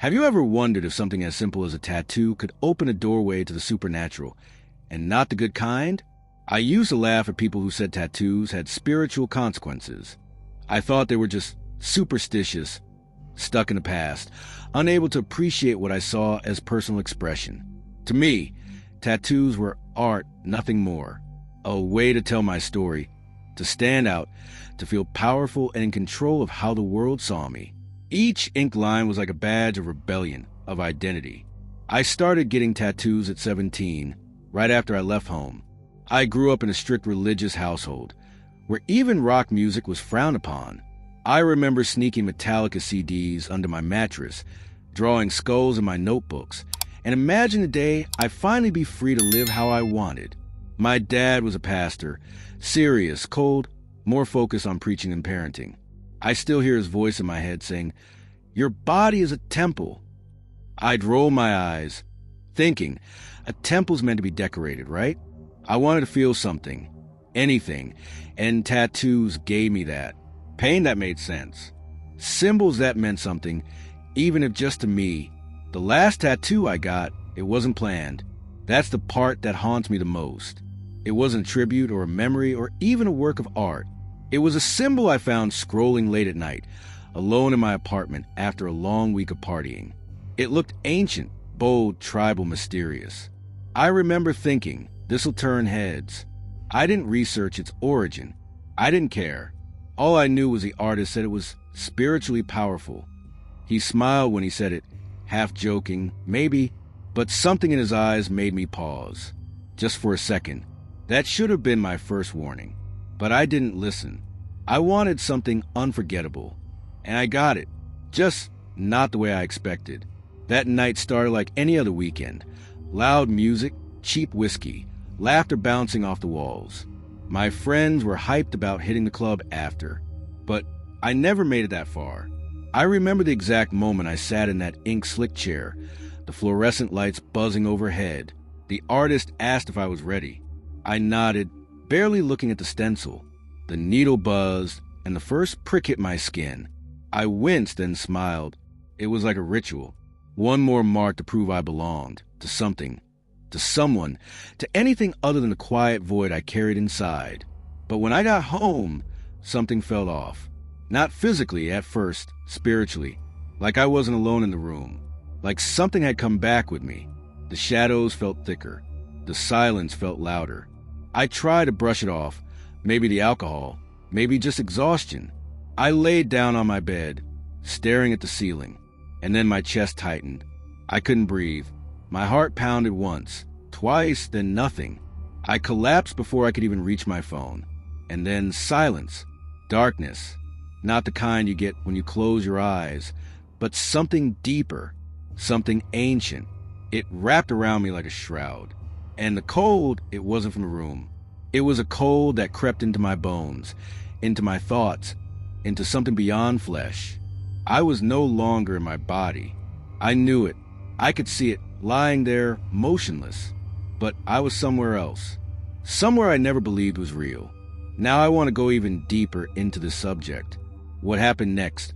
Have you ever wondered if something as simple as a tattoo could open a doorway to the supernatural, and not the good kind? I used to laugh at people who said tattoos had spiritual consequences. I thought they were just superstitious, stuck in the past, unable to appreciate what I saw as personal expression. To me, tattoos were art, nothing more. A way to tell my story, to stand out, to feel powerful and in control of how the world saw me. Each ink line was like a badge of rebellion, of identity. I started getting tattoos at 17, right after I left home. I grew up in a strict religious household, where even rock music was frowned upon. I remember sneaking Metallica CDs under my mattress, drawing skulls in my notebooks, and imagine the day I'd finally be free to live how I wanted. My dad was a pastor, serious, cold, more focused on preaching than parenting. I still hear his voice in my head saying, "Your body is a temple." I'd roll my eyes, thinking, a temple's meant to be decorated, right? I wanted to feel something, anything, and tattoos gave me that. Pain that made sense. Symbols that meant something, even if just to me. The last tattoo I got, it wasn't planned. That's the part that haunts me the most. It wasn't a tribute or a memory or even a work of art. It was a symbol I found scrolling late at night, alone in my apartment after a long week of partying. It looked ancient, bold, tribal, mysterious. I remember thinking, this'll turn heads. I didn't research its origin. I didn't care. All I knew was the artist said it was spiritually powerful. He smiled when he said it, half joking, maybe, but something in his eyes made me pause. Just for a second. That should have been my first warning. But I didn't listen. I wanted something unforgettable. And I got it. Just not the way I expected. That night started like any other weekend. Loud music, cheap whiskey, laughter bouncing off the walls. My friends were hyped about hitting the club after. But I never made it that far. I remember the exact moment I sat in that ink-slick chair, the fluorescent lights buzzing overhead. The artist asked if I was ready. I nodded, barely looking at the stencil. The needle buzzed, and the first prick hit my skin. I winced and smiled. It was like a ritual. One more mark to prove I belonged, to something, to someone, to anything other than the quiet void I carried inside. But when I got home, something fell off. Not physically at first, spiritually. Like I wasn't alone in the room. Like something had come back with me. The shadows felt thicker. The silence felt louder. I tried to brush it off. Maybe the alcohol. Maybe just exhaustion. I laid down on my bed, staring at the ceiling. And then my chest tightened. I couldn't breathe. My heart pounded once, twice, then nothing. I collapsed before I could even reach my phone. And then silence. Darkness. Not the kind you get when you close your eyes, but something deeper. Something ancient. It wrapped around me like a shroud. And the cold, it wasn't from the room. It was a cold that crept into my bones, into my thoughts, into something beyond flesh. I was no longer in my body. I knew it. I could see it, lying there, motionless. But I was somewhere else. Somewhere I never believed was real. Now I want to go even deeper into this subject. What happened next?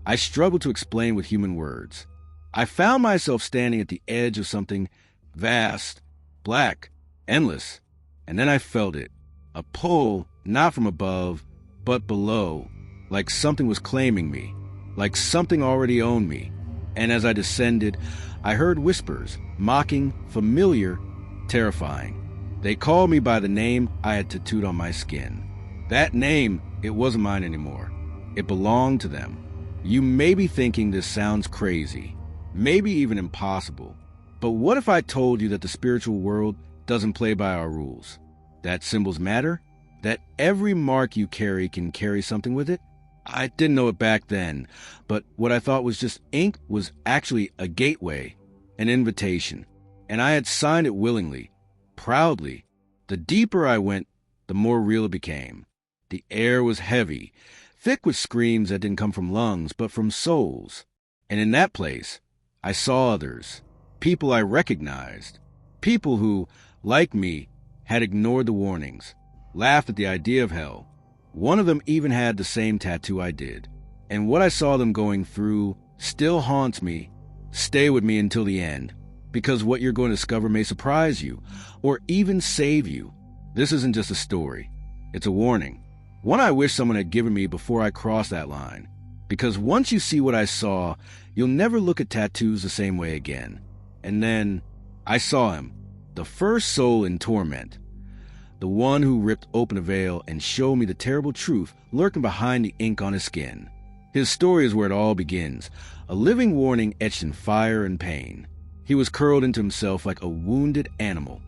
I struggled to explain with human words. I found myself standing at the edge of something vast, black, endless. And then I felt it. A pull, not from above, but below. Like something was claiming me. Like something already owned me. And as I descended, I heard whispers, mocking, familiar, terrifying. They called me by the name I had tattooed on my skin. That name, it wasn't mine anymore. It belonged to them. You may be thinking this sounds crazy, maybe even impossible. But what if I told you that the spiritual world doesn't play by our rules? That symbols matter? That every mark you carry can carry something with it? I didn't know it back then, but what I thought was just ink was actually a gateway, an invitation. And I had signed it willingly, proudly. The deeper I went, the more real it became. The air was heavy, thick with screams that didn't come from lungs, but from souls. And in that place, I saw others, people I recognized, people who, like me, had ignored the warnings, laughed at the idea of hell. One of them even had the same tattoo I did. And what I saw them going through still haunts me, Stay with me until the end, because what you're going to discover may surprise you, or even save you. This isn't just a story. It's a warning. One I wish someone had given me before I crossed that line. Because once you see what I saw, you'll never look at tattoos the same way again. And then, I saw him. The first soul in torment. The one who ripped open a veil and showed me the terrible truth lurking behind the ink on his skin. His story is where it all begins, a living warning etched in fire and pain. He was curled into himself like a wounded animal,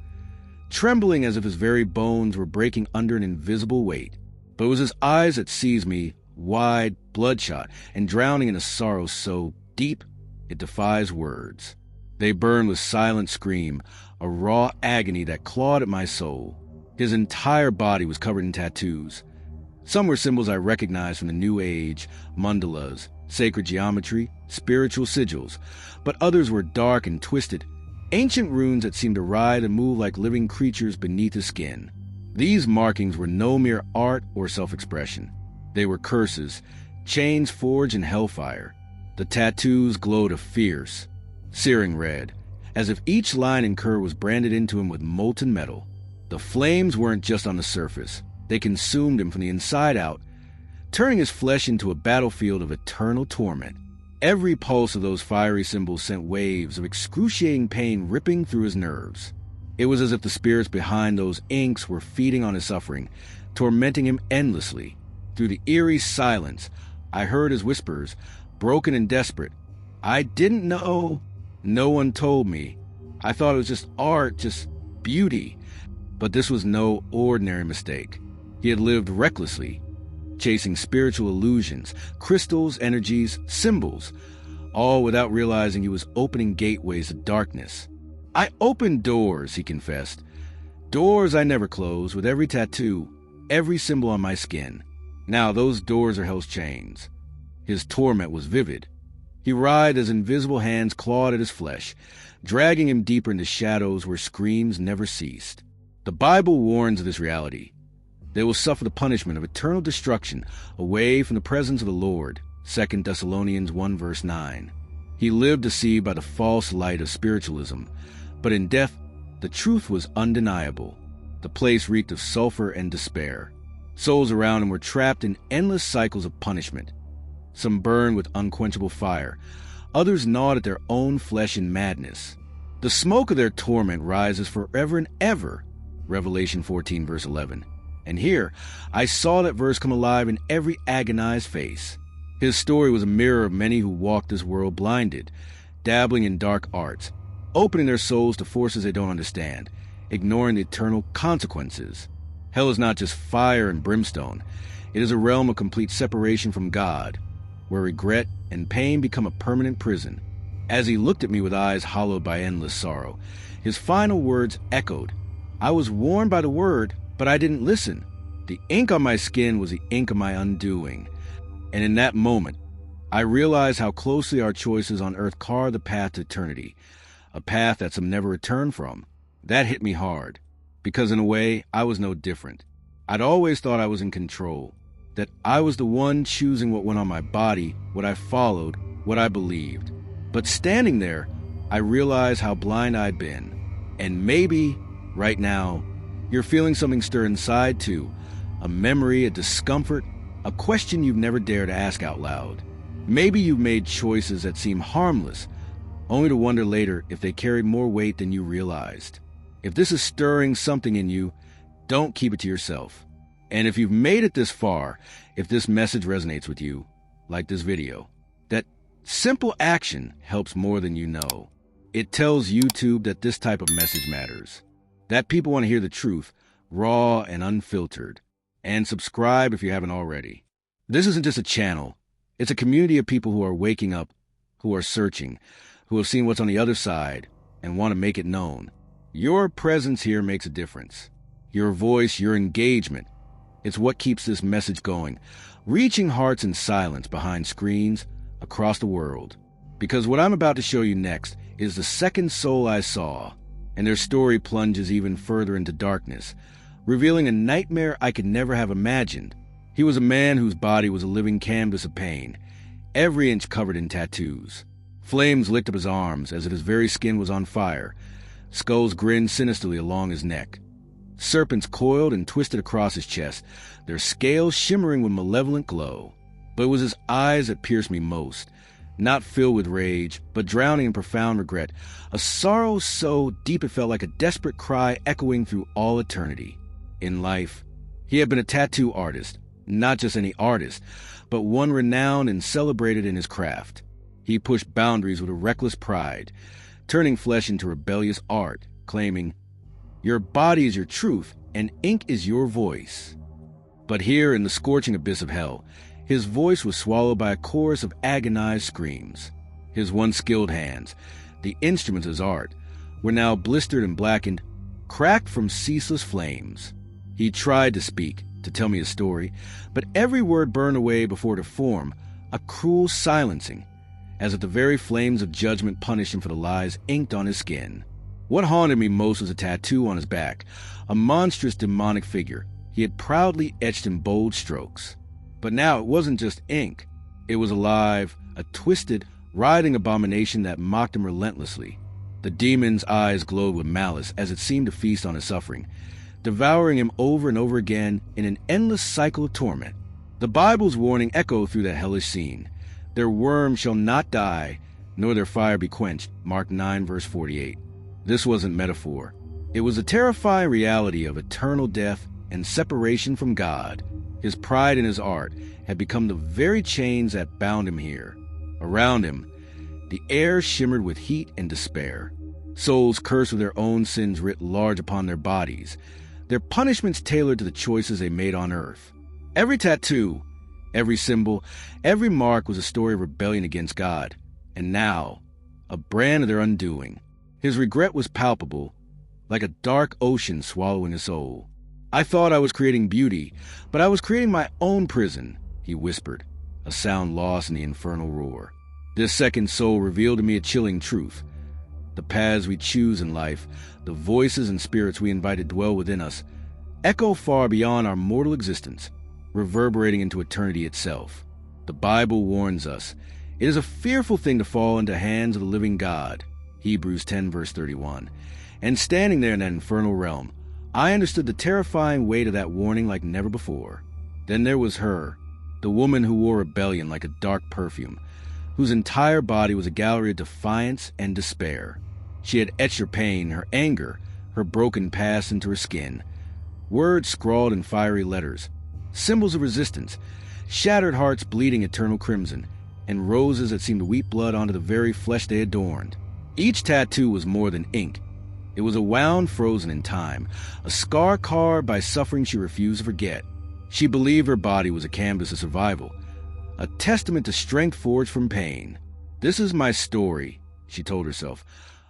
trembling as if his very bones were breaking under an invisible weight. But it was his eyes that seized me, wide, bloodshot, and drowning in a sorrow so deep it defies words. They burned with silent scream, a raw agony that clawed at my soul. His entire body was covered in tattoos. Some were symbols I recognized from the New Age, mandalas, sacred geometry, spiritual sigils, but others were dark and twisted, ancient runes that seemed to writhe and move like living creatures beneath his skin. These markings were no mere art or self-expression. They were curses, chains forged in hellfire. The tattoos glowed a fierce, searing red, as if each line and curve was branded into him with molten metal. The flames weren't just on the surface. They consumed him from the inside out, turning his flesh into a battlefield of eternal torment. Every pulse of those fiery symbols sent waves of excruciating pain ripping through his nerves. It was as if the spirits behind those inks were feeding on his suffering, tormenting him endlessly. Through the eerie silence, I heard his whispers, broken and desperate. I didn't know. No one told me. I thought it was just art, just beauty. But this was no ordinary mistake. He had lived recklessly, chasing spiritual illusions, crystals, energies, symbols, all without realizing he was opening gateways to darkness. I opened doors, he confessed. Doors I never closed, with every tattoo, every symbol on my skin. Now those doors are hell's chains. His torment was vivid. He writhed as invisible hands clawed at his flesh, dragging him deeper into shadows where screams never ceased. The Bible warns of this reality. They will suffer the punishment of eternal destruction away from the presence of the Lord. 2 Thessalonians 1 verse 9. He lived deceived by the false light of spiritualism, but in death, the truth was undeniable. The place reeked of sulfur and despair. Souls around him were trapped in endless cycles of punishment. Some burned with unquenchable fire. Others gnawed at their own flesh in madness. The smoke of their torment rises forever and ever. Revelation 14 verse 11. And here, I saw that verse come alive in every agonized face. His story was a mirror of many who walked this world blinded, dabbling in dark arts, opening their souls to forces they don't understand, ignoring the eternal consequences. Hell is not just fire and brimstone. It is a realm of complete separation from God, where regret and pain become a permanent prison. As he looked at me with eyes hollowed by endless sorrow, his final words echoed. I was warned by the word, but I didn't listen. The ink on my skin was the ink of my undoing. And in that moment, I realized how closely our choices on earth carve the path to eternity, a path that some never return from. That hit me hard, because in a way, I was no different. I'd always thought I was in control, that I was the one choosing what went on my body, what I followed, what I believed. But standing there, I realized how blind I'd been. And maybe, right now, you're feeling something stir inside too, a memory, a discomfort, a question you've never dared ask out loud. Maybe you've made choices that seem harmless, only to wonder later if they carried more weight than you realized. If this is stirring something in you, don't keep it to yourself. And if you've made it this far, if this message resonates with you, like this video, that simple action helps more than you know. It tells YouTube that this type of message matters, that people want to hear the truth, raw and unfiltered. And subscribe if you haven't already. This isn't just a channel. It's a community of people who are waking up, who are searching, who have seen what's on the other side and want to make it known. Your presence here makes a difference. Your voice, your engagement, it's what keeps this message going, reaching hearts in silence behind screens across the world. Because what I'm about to show you next is the second soul I saw, and their story plunges even further into darkness, revealing a nightmare I could never have imagined. He was a man whose body was a living canvas of pain, every inch covered in tattoos. Flames licked up his arms as if his very skin was on fire. Skulls grinned sinisterly along his neck. Serpents coiled and twisted across his chest, their scales shimmering with malevolent glow. But it was his eyes that pierced me most, not filled with rage, but drowning in profound regret, a sorrow so deep it felt like a desperate cry echoing through all eternity. In life, he had been a tattoo artist, not just any artist, but one renowned and celebrated in his craft. He pushed boundaries with a reckless pride, turning flesh into rebellious art, claiming, "Your body is your truth, and ink is your voice." But here, in the scorching abyss of hell, his voice was swallowed by a chorus of agonized screams. His once skilled hands, the instruments of his art, were now blistered and blackened, cracked from ceaseless flames. He tried to speak, to tell me his story, but every word burned away before it could form, a cruel silencing, as if the very flames of judgment punished him for the lies inked on his skin. What haunted me most was a tattoo on his back, a monstrous demonic figure he had proudly etched in bold strokes. But now it wasn't just ink. It was alive, a twisted, writhing abomination that mocked him relentlessly. The demon's eyes glowed with malice as it seemed to feast on his suffering, devouring him over and over again in an endless cycle of torment. The Bible's warning echoed through that hellish scene. Their worm shall not die, nor their fire be quenched. Mark 9, verse 48. This wasn't metaphor. It was a terrifying reality of eternal death and separation from God. His pride in his art had become the very chains that bound him here. Around him, the air shimmered with heat and despair. Souls cursed with their own sins writ large upon their bodies, their punishments tailored to the choices they made on earth. Every tattoo, every symbol, every mark was a story of rebellion against God, and now, a brand of their undoing. His regret was palpable, like a dark ocean swallowing his soul. "I thought I was creating beauty, but I was creating my own prison," he whispered, a sound lost in the infernal roar. This second soul revealed to me a chilling truth. The paths we choose in life, the voices and spirits we invite to dwell within us, echo far beyond our mortal existence, reverberating into eternity itself. The Bible warns us, it is a fearful thing to fall into hands of the living God. Hebrews 10, verse 31. And standing there in that infernal realm, I understood the terrifying weight of that warning like never before. Then there was her, the woman who wore rebellion like a dark perfume, whose entire body was a gallery of defiance and despair. She had etched her pain, her anger, her broken past into her skin. Words scrawled in fiery letters, symbols of resistance, shattered hearts bleeding eternal crimson, and roses that seemed to weep blood onto the very flesh they adorned. Each tattoo was more than ink. It was a wound frozen in time, a scar carved by suffering she refused to forget. She believed her body was a canvas of survival, a testament to strength forged from pain. "This is my story," she told herself,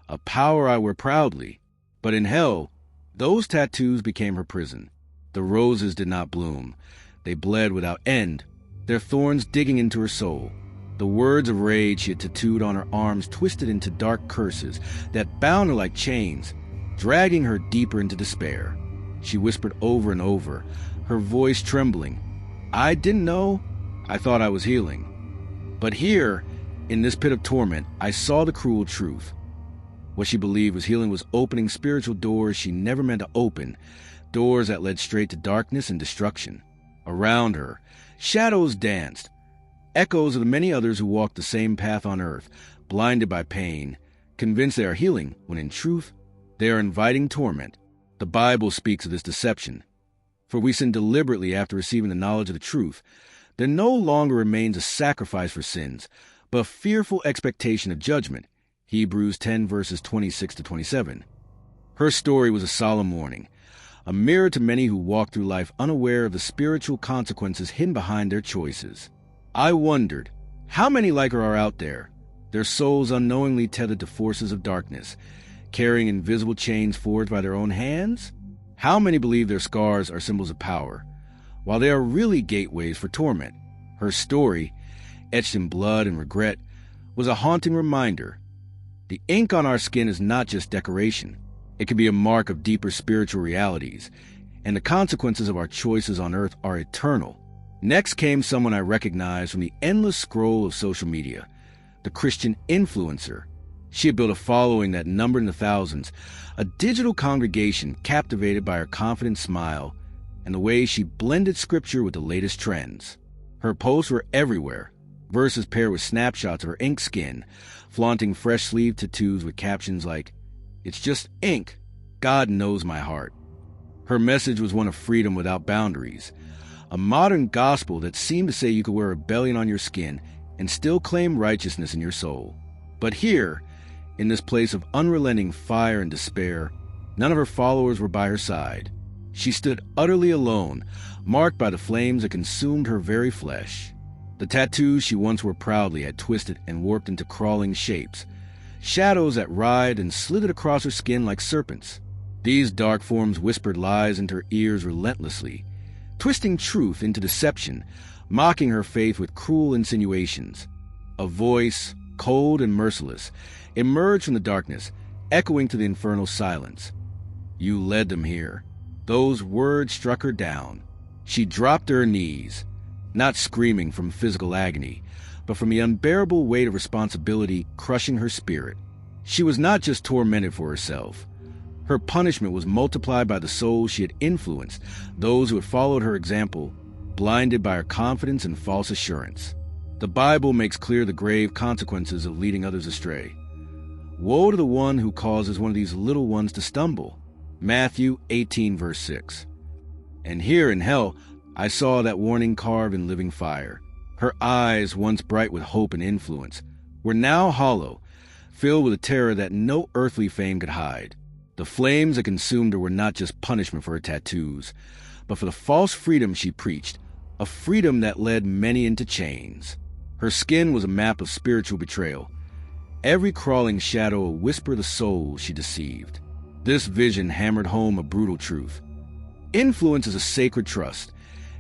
"a power I wear proudly." But in hell, those tattoos became her prison. The roses did not bloom. They bled without end, their thorns digging into her soul. The words of rage she had tattooed on her arms twisted into dark curses that bound her like chains, dragging her deeper into despair. She whispered over and over, her voice trembling, "I didn't know. I thought I was healing." But here, in this pit of torment, I saw the cruel truth. What she believed was healing was opening spiritual doors she never meant to open, doors that led straight to darkness and destruction. Around her, shadows danced, echoes of the many others who walked the same path on earth, blinded by pain, convinced they are healing, when in truth, they are inviting torment. The Bible speaks of this deception. For we sin deliberately after receiving the knowledge of the truth. There no longer remains a sacrifice for sins, but a fearful expectation of judgment. Hebrews 10, verses 26 to 27. Her story was a solemn warning, a mirror to many who walk through life unaware of the spiritual consequences hidden behind their choices. I wondered, how many like her are out there, their souls unknowingly tethered to forces of darkness, carrying invisible chains forged by their own hands? How many believe their scars are symbols of power, while they are really gateways for torment? Her story, etched in blood and regret, was a haunting reminder. The ink on our skin is not just decoration. It can be a mark of deeper spiritual realities, and the consequences of our choices on earth are eternal. Next came someone I recognized from the endless scroll of social media, the Christian influencer. She had built a following that numbered in the thousands, a digital congregation captivated by her confident smile and the way she blended scripture with the latest trends. Her posts were everywhere, verses paired with snapshots of her ink skin, flaunting fresh sleeve tattoos with captions like, "It's just ink. God knows my heart." Her message was one of freedom without boundaries, a modern gospel that seemed to say you could wear rebellion on your skin and still claim righteousness in your soul. But here, in this place of unrelenting fire and despair, none of her followers were by her side. She stood utterly alone, marked by the flames that consumed her very flesh. The tattoos she once wore proudly had twisted and warped into crawling shapes, shadows that writhed and slithered across her skin like serpents. These dark forms whispered lies into her ears relentlessly, twisting truth into deception, mocking her faith with cruel insinuations. A voice, cold and merciless, emerged from the darkness, echoing to the infernal silence. "You led them here." Those words struck her down. She dropped to her knees, not screaming from physical agony, but from the unbearable weight of responsibility crushing her spirit. She was not just tormented for herself. Her punishment was multiplied by the souls she had influenced, those who had followed her example, blinded by her confidence and false assurance. The Bible makes clear the grave consequences of leading others astray. Woe to the one who causes one of these little ones to stumble. Matthew 18, verse 6. And here in hell, I saw that warning carved in living fire. Her eyes, once bright with hope and influence, were now hollow, filled with a terror that no earthly fame could hide. The flames that consumed her were not just punishment for her tattoos, but for the false freedom she preached, a freedom that led many into chains. Her skin was a map of spiritual betrayal, every crawling shadow a whisper of the soul she deceived. This vision hammered home a brutal truth. Influence is a sacred trust,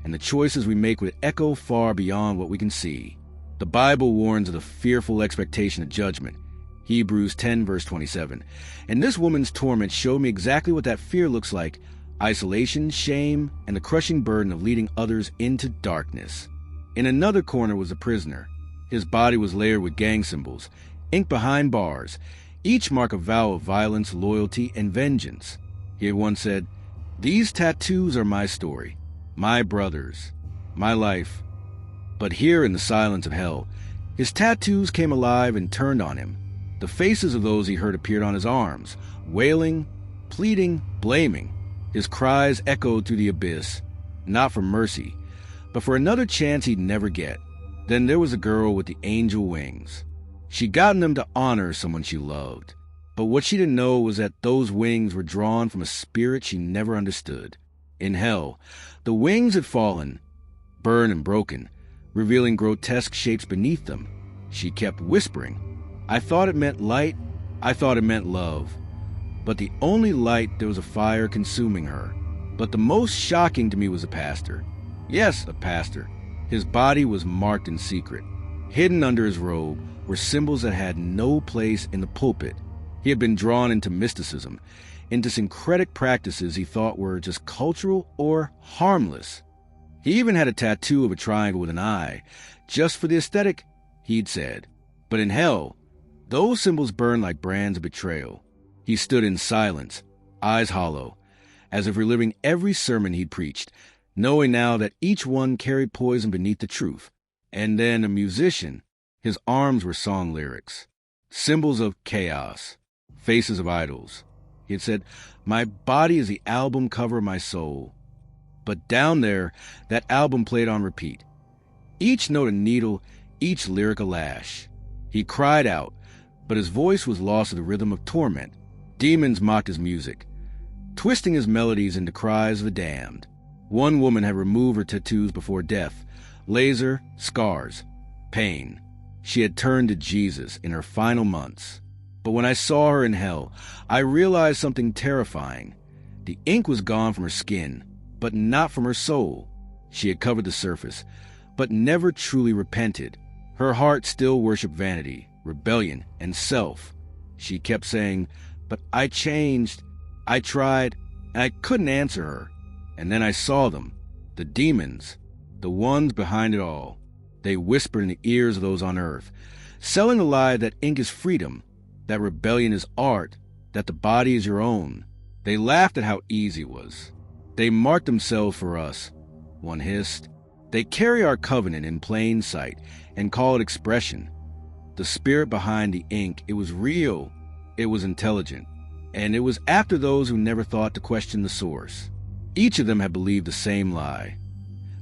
and the choices we make would echo far beyond what we can see. The Bible warns of the fearful expectation of judgment, Hebrews 10, verse 27. And this woman's torment showed me exactly what that fear looks like: isolation, shame, and the crushing burden of leading others into darkness. In another corner was a prisoner. His body was layered with gang symbols, ink behind bars, each mark a vow of violence, loyalty, and vengeance. He had once said, "These tattoos are my story, my brothers, my life." But here in the silence of hell, his tattoos came alive and turned on him. The faces of those he hurt appeared on his arms, wailing, pleading, blaming. His cries echoed through the abyss, not for mercy, but for another chance he'd never get. Then there was a girl with the angel wings. She'd gotten them to honor someone she loved. But what she didn't know was that those wings were drawn from a spirit she never understood. In hell, the wings had fallen, burned and broken, revealing grotesque shapes beneath them. She kept whispering, "I thought it meant light, I thought it meant love." But the only light, there was a fire consuming her. But the most shocking to me was a pastor. Yes, a pastor. His body was marked in secret. Hidden under his robe were symbols that had no place in the pulpit. He had been drawn into mysticism, into syncretic practices he thought were just cultural or harmless. He even had a tattoo of a triangle with an eye, just for the aesthetic, he'd said. But in hell, those symbols burned like brands of betrayal. He stood in silence, eyes hollow, as if reliving every sermon he'd preached, knowing now that each one carried poison beneath the truth. And then a musician. His arms were song lyrics, symbols of chaos, faces of idols. He had said, "My body is the album cover of my soul." But down there, that album played on repeat. Each note a needle, each lyric a lash. He cried out, but his voice was lost to the rhythm of torment. Demons mocked his music, twisting his melodies into cries of the damned. One woman had removed her tattoos before death, laser, scars, pain. She had turned to Jesus in her final months. But when I saw her in hell, I realized something terrifying. The ink was gone from her skin, but not from her soul. She had covered the surface, but never truly repented. Her heart still worshipped vanity, rebellion, and self. She kept saying, "But I changed. I tried," and I couldn't answer her. And then I saw them, the demons, the ones behind it all. They whispered in the ears of those on earth, selling the lie that ink is freedom, that rebellion is art, that the body is your own. They laughed at how easy it was. They marked themselves for us, one hissed. They carry our covenant in plain sight and call it expression. The spirit behind the ink, it was real, it was intelligent, and it was after those who never thought to question the source. Each of them had believed the same lie,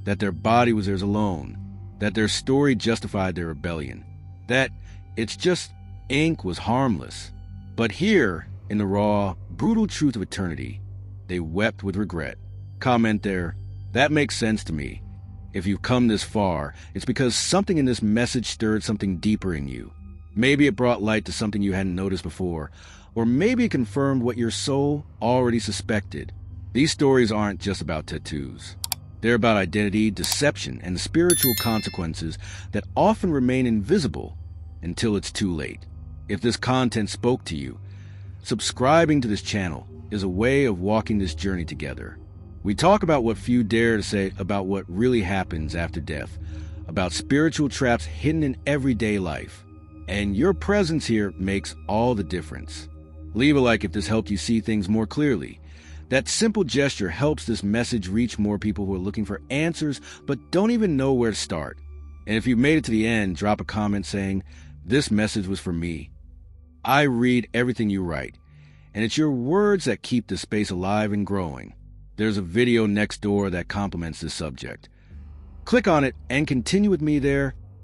that their body was theirs alone, that their story justified their rebellion, that it's just ink was harmless. But here, in the raw, brutal truth of eternity, they wept with regret. Comment there, that makes sense to me. If you've come this far, it's because something in this message stirred something deeper in you. Maybe it brought light to something you hadn't noticed before, or maybe it confirmed what your soul already suspected. These stories aren't just about tattoos. They're about identity, deception, and the spiritual consequences that often remain invisible until it's too late. If this content spoke to you, subscribing to this channel is a way of walking this journey together. We talk about what few dare to say about what really happens after death, about spiritual traps hidden in everyday life. And your presence here makes all the difference. Leave a like if this helped you see things more clearly. That simple gesture helps this message reach more people who are looking for answers but don't even know where to start. And if you made it to the end, drop a comment saying, "This message was for me." I read everything you write, and it's your words that keep the space alive and growing. There's a video next door that complements this subject. Click on it and continue with me there